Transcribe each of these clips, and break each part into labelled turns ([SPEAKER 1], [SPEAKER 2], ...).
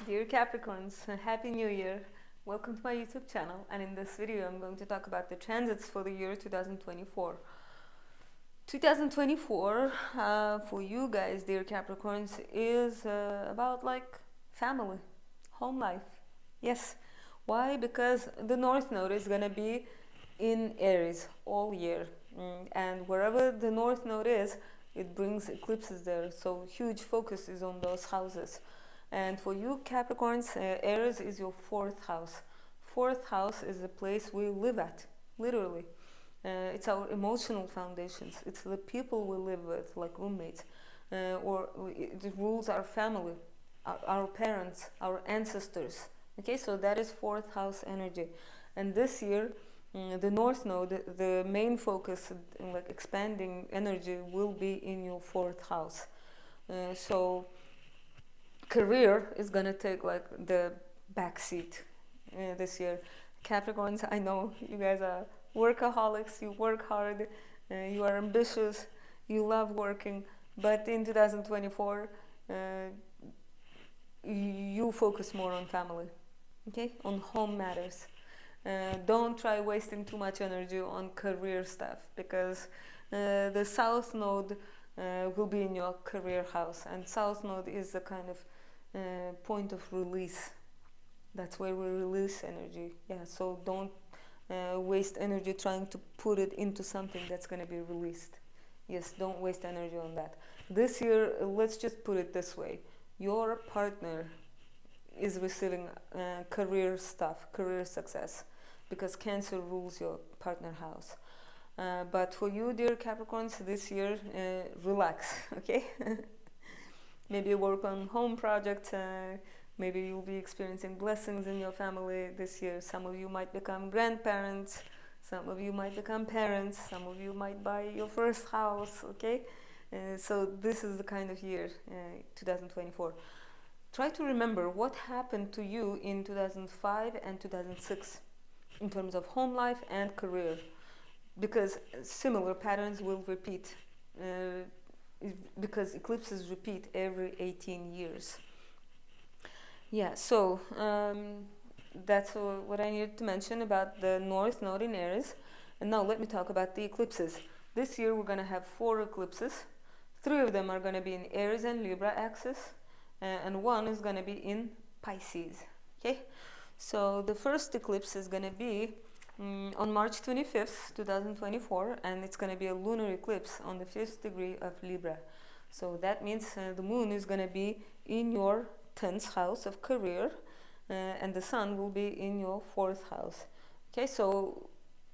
[SPEAKER 1] Dear Capricorns, Happy New Year! Welcome to my YouTube channel, and in this video I'm going to talk about the transits for the year 2024. 2024 for you guys, dear Capricorns, is about like family, home life. Yes. Why? Because the North Node is gonna be in Aries all year, and wherever the North Node is, it brings eclipses there. So huge focus is on those houses. And for you Capricorns, Aries is your fourth house. Fourth house is the place we live at, literally. It's our emotional foundations. It's the people we live with, like roommates, or it rules our family, our parents, our ancestors. Okay, so that is fourth house energy, and this year, the North Node, the main focus, like expanding energy, will be in your fourth house. So career is gonna take like the back seat this year. Capricorns, I know you guys are workaholics, you work hard, you are ambitious, you love working, but in 2024, you focus more on family, okay, on home matters. Don't try wasting too much energy on career stuff, because the South Node will be in your career house, and South Node is a kind of point of release. That's where we release energy. Yeah, so don't waste energy trying to put it into something that's going to be released. Yes, don't waste energy on that. This year, let's just put it this way: your partner is receiving career stuff, career success, because Cancer rules your partner house. But for you, dear Capricorns, this year, relax, okay? Maybe work on home projects. Maybe you'll be experiencing blessings in your family this year. Some of you might become grandparents. Some of you might become parents. Some of you might buy your first house, okay? So this is the kind of year, 2024. Try to remember what happened to you in 2005 and 2006 in terms of home life and career, because similar patterns will repeat, because eclipses repeat every 18 years. Yeah, so that's what I needed to mention about the North Node in Aries. And now let me talk about the eclipses. This year we're going to have 4 eclipses. 3 of them are going to be in Aries and Libra axis, and 1 is going to be in Pisces. Okay, so the first eclipse is going to be on March 25th, 2024, and it's going to be a lunar eclipse on the 5th degree of Libra. So that means the moon is going to be in your 10th house of career, and the sun will be in your 4th house. Okay, so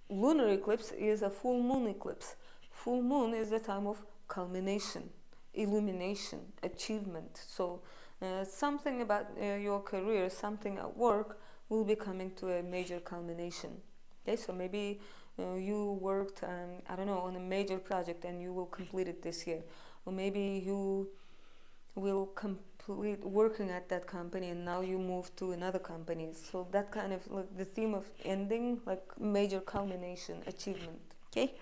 [SPEAKER 1] lunar eclipse is a full moon eclipse. Full moon is the time of culmination, illumination, achievement. So something about your career, something at work will be coming to a major culmination. Okay, so maybe you worked, I don't know, on a major project and you will complete it this year. Or maybe you will complete working at that company and now you move to another company. So that kind of, like, the theme of ending, like major culmination, achievement. Okay.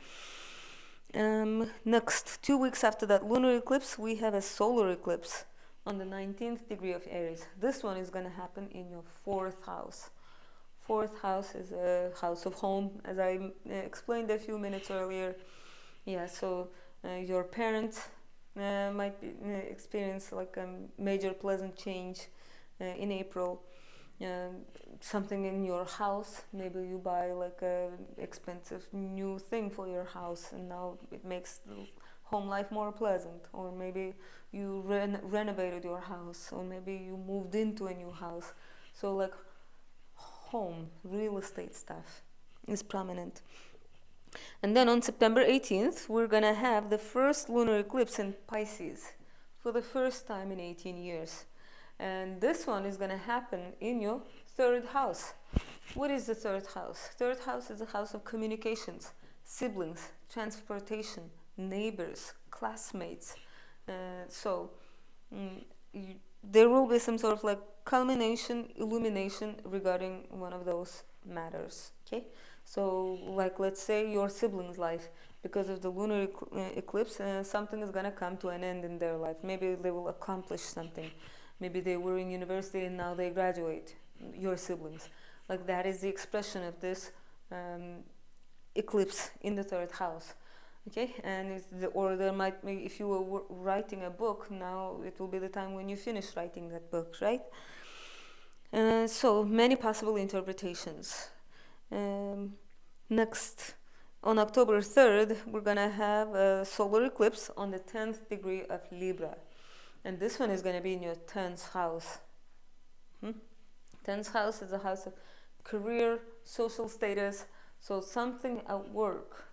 [SPEAKER 1] Next, 2 weeks after that lunar eclipse, we have a solar eclipse on the 19th degree of Aries. This one is going to happen in your 4th house. 4th house is a house of home, as I explained a few minutes earlier. Yeah, so your parents might experience like a major pleasant change in April. Something in your house, maybe you buy like a expensive new thing for your house, and now it makes home life more pleasant. Or maybe you renovated your house, or maybe you moved into a new house. So like home, real estate stuff is prominent. And then on September 18th, we're gonna have the first lunar eclipse in Pisces for the first time in 18 years. And this one is gonna happen in your 3rd house. What is the 3rd house? 3rd house is a house of communications, siblings, transportation, neighbors, classmates. There will be some sort of like culmination, illumination regarding one of those matters. Okay, so like let's say your siblings' life, because of the lunar eclipse, something is gonna come to an end in their life. Maybe they will accomplish something. Maybe they were in university and now they graduate, your siblings. Like that is the expression of this eclipse in the third house. Okay, and or there might be, if you were writing a book, now it will be the time when you finish writing that book, right? So many possible interpretations. Next, on October 3rd, we're gonna have a solar eclipse on the 10th degree of Libra, and this one is gonna be in your 10th house. 10th house is a house of career, social status, so something at work,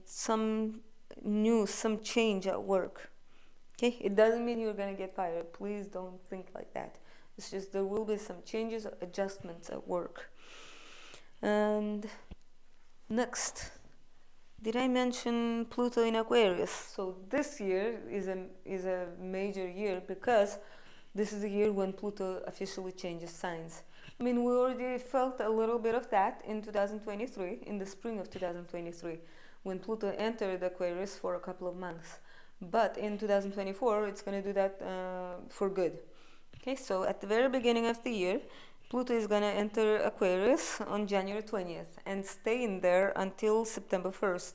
[SPEAKER 1] some news, some change at work. Okay, it doesn't mean you're gonna get fired. Please don't think like that. It's just there will be some changes, adjustments at work. And next, did I mention Pluto in Aquarius? So this year is a major year because this is the year when Pluto officially changes signs. I mean, we already felt a little bit of that in 2023, in the spring of 2023, when Pluto entered Aquarius for a couple of months. But in 2024, it's going to do that for good. Okay, so at the very beginning of the year, Pluto is going to enter Aquarius on January 20th and stay in there until September 1st.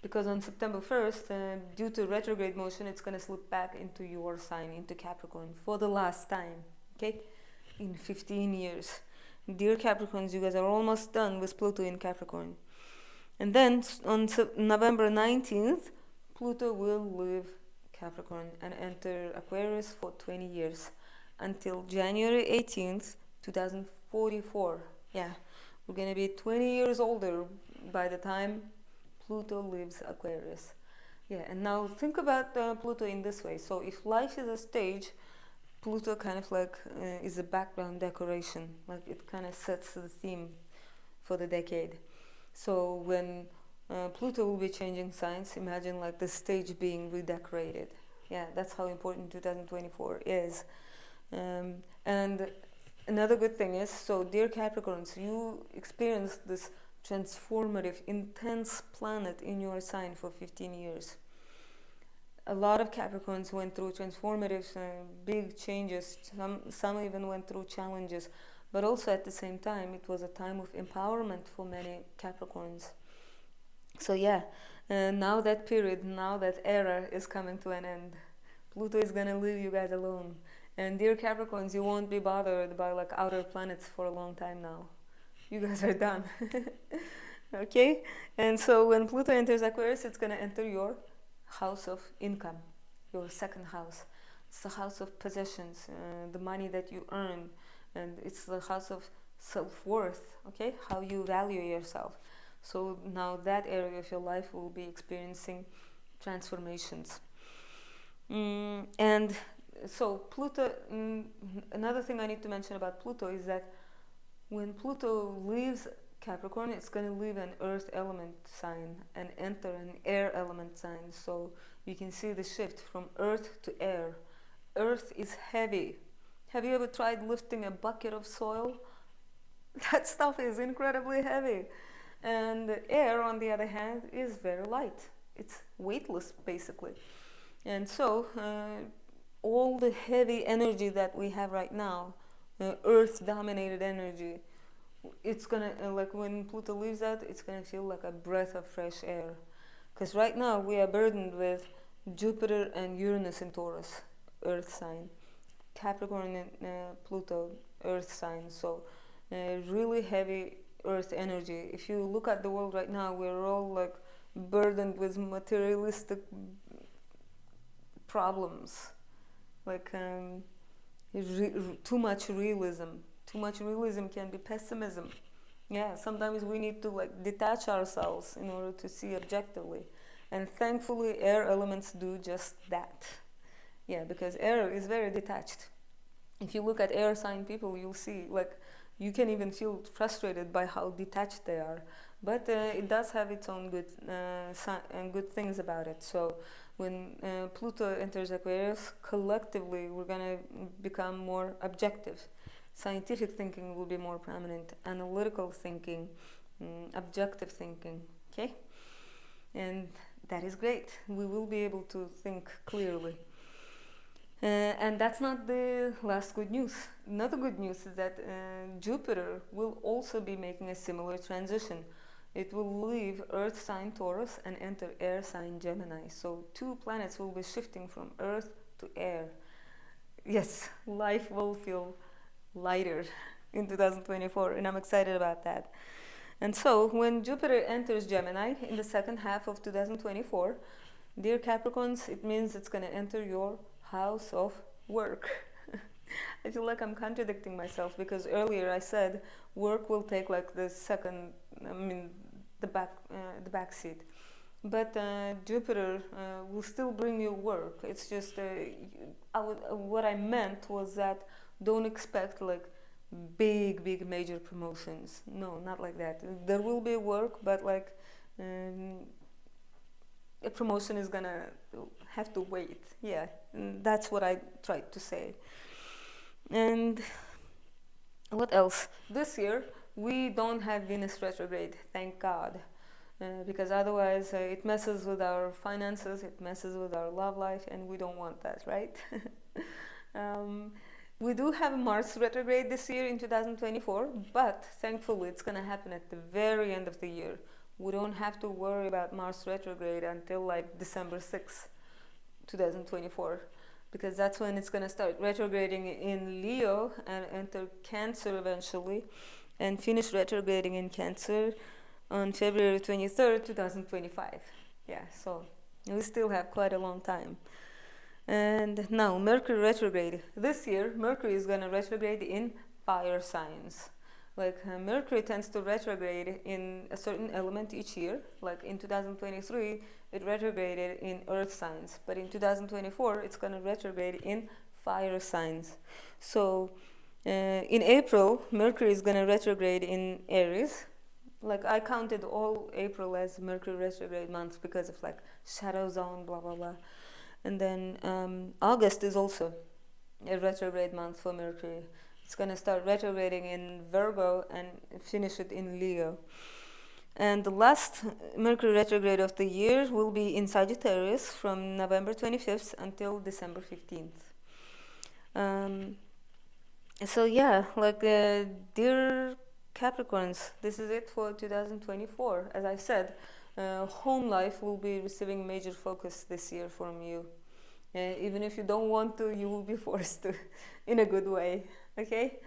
[SPEAKER 1] Because on September 1st, due to retrograde motion, it's going to slip back into your sign, into Capricorn, for the last time, okay, in 15 years. Dear Capricorns, you guys are almost done with Pluto in Capricorn. And then on November 19th, Pluto will leave Capricorn and enter Aquarius for 20 years until January 18th, 2044. Yeah, we're going to be 20 years older by the time Pluto leaves Aquarius. Yeah, and now think about Pluto in this way. So if life is a stage, Pluto kind of like is a background decoration. Like it kind of sets the theme for the decade. So when Pluto will be changing signs, imagine like the stage being redecorated. Yeah, that's how important 2024 is. And another good thing is, so dear Capricorns, you experienced this transformative, intense planet in your sign for 15 years. A lot of Capricorns went through transformative, big changes. Some even went through challenges. But also at the same time, it was a time of empowerment for many Capricorns. So yeah, now that period, now that era is coming to an end. Pluto is gonna leave you guys alone. And dear Capricorns, you won't be bothered by like outer planets for a long time now. You guys are done. Okay? And so when Pluto enters Aquarius, it's gonna enter your house of income, your second house. It's the house of possessions, the money that you earn, and it's the house of self-worth, okay? How you value yourself. So now that area of your life will be experiencing transformations. And so Pluto, another thing I need to mention about Pluto is that when Pluto leaves Capricorn, it's going to leave an earth element sign and enter an air element sign. So you can see the shift from earth to air. Earth is heavy. Have you ever tried lifting a bucket of soil? That stuff is incredibly heavy. And air, on the other hand, is very light. It's weightless, basically. And so all the heavy energy that we have right now, earth-dominated energy, it's gonna, like when Pluto leaves out, it's gonna feel like a breath of fresh air. Because right now we are burdened with Jupiter and Uranus in Taurus, earth sign. Capricorn and Pluto, earth sign. So really heavy earth energy. If you look at the world right now, we're all like burdened with materialistic problems, like too much realism. Too much realism can be pessimism. Yeah, sometimes we need to like detach ourselves in order to see objectively, and thankfully air elements do just that. Yeah, because air is very detached. If you look at air sign people, you'll see like you can even feel frustrated by how detached they are. But it does have its own good good things about it. So when Pluto enters Aquarius, collectively we're gonna become more objective. Scientific thinking will be more prominent. Analytical thinking, objective thinking. Okay, and that is great. We will be able to think clearly. And that's not the last good news. Another good news is that Jupiter will also be making a similar transition. It will leave Earth sign Taurus and enter air sign Gemini. So two planets will be shifting from Earth to air. Yes, life will feel lighter in 2024, and I'm excited about that. And so, when Jupiter enters Gemini in the second half of 2024, dear Capricorns, it means it's going to enter your house of work. I feel like I'm contradicting myself because earlier I said work will take like the second, I mean, the back seat. But Jupiter will still bring you work. It's just what I meant was that don't expect like big major promotions. No, not like that. There will be work, but like um, a promotion is gonna have to wait. Yeah, that's what I tried to say. And what else? This year we don't have Venus retrograde, thank God. Because otherwise it messes with our finances, it messes with our love life, and we don't want that, right? um, we do have Mars retrograde this year in 2024, but thankfully it's going to happen at the very end of the year. We don't have to worry about Mars retrograde until like December 6th, 2024, because that's when it's going to start retrograding in Leo and enter Cancer eventually, and finish retrograding in Cancer on February 23rd, 2025. Yeah, so we still have quite a long time. And now, Mercury retrograde. This year, Mercury is going to retrograde in fire signs. Like Mercury tends to retrograde in a certain element each year. Like in 2023, it retrograded in earth signs. But in 2024, it's going to retrograde in fire signs. So in April, Mercury is going to retrograde in Aries. Like I counted all April as Mercury retrograde months because of like shadow zone, blah blah blah. And then August is also a retrograde month for Mercury. It's gonna start retrograding in Virgo and finish it in Leo. And the last Mercury retrograde of the year will be in Sagittarius from November 25th until December 15th. So yeah, like dear Capricorns, this is it for 2024. As I said, home life will be receiving major focus this year from you. Even if you don't want to, you will be forced to, in a good way. Okay?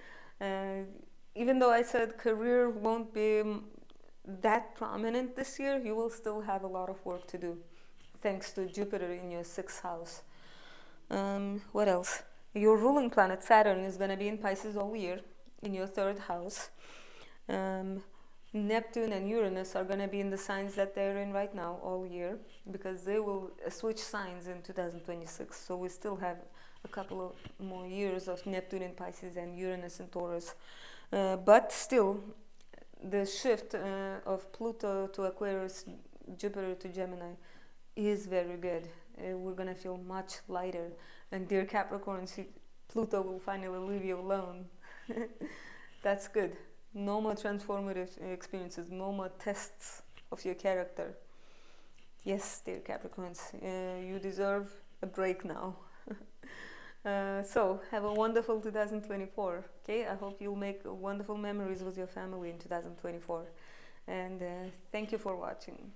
[SPEAKER 1] Even though I said career won't be that prominent this year, you will still have a lot of work to do, thanks to Jupiter in your sixth house. What else? Your ruling planet Saturn is going to be in Pisces all year, in your third house. Neptune and Uranus are going to be in the signs that they're in right now all year, because they will switch signs in 2026. So we still have a couple of more years of Neptune in Pisces and Uranus in Taurus. But still, the shift of Pluto to Aquarius, Jupiter to Gemini is very good. We're going to feel much lighter. And dear Capricorns, Pluto will finally leave you alone. That's good. No more transformative experiences, no more tests of your character. Yes, dear Capricorns, you deserve a break now. So, have a wonderful 2024. Okay, I hope you'll make wonderful memories with your family in 2024. And thank you for watching.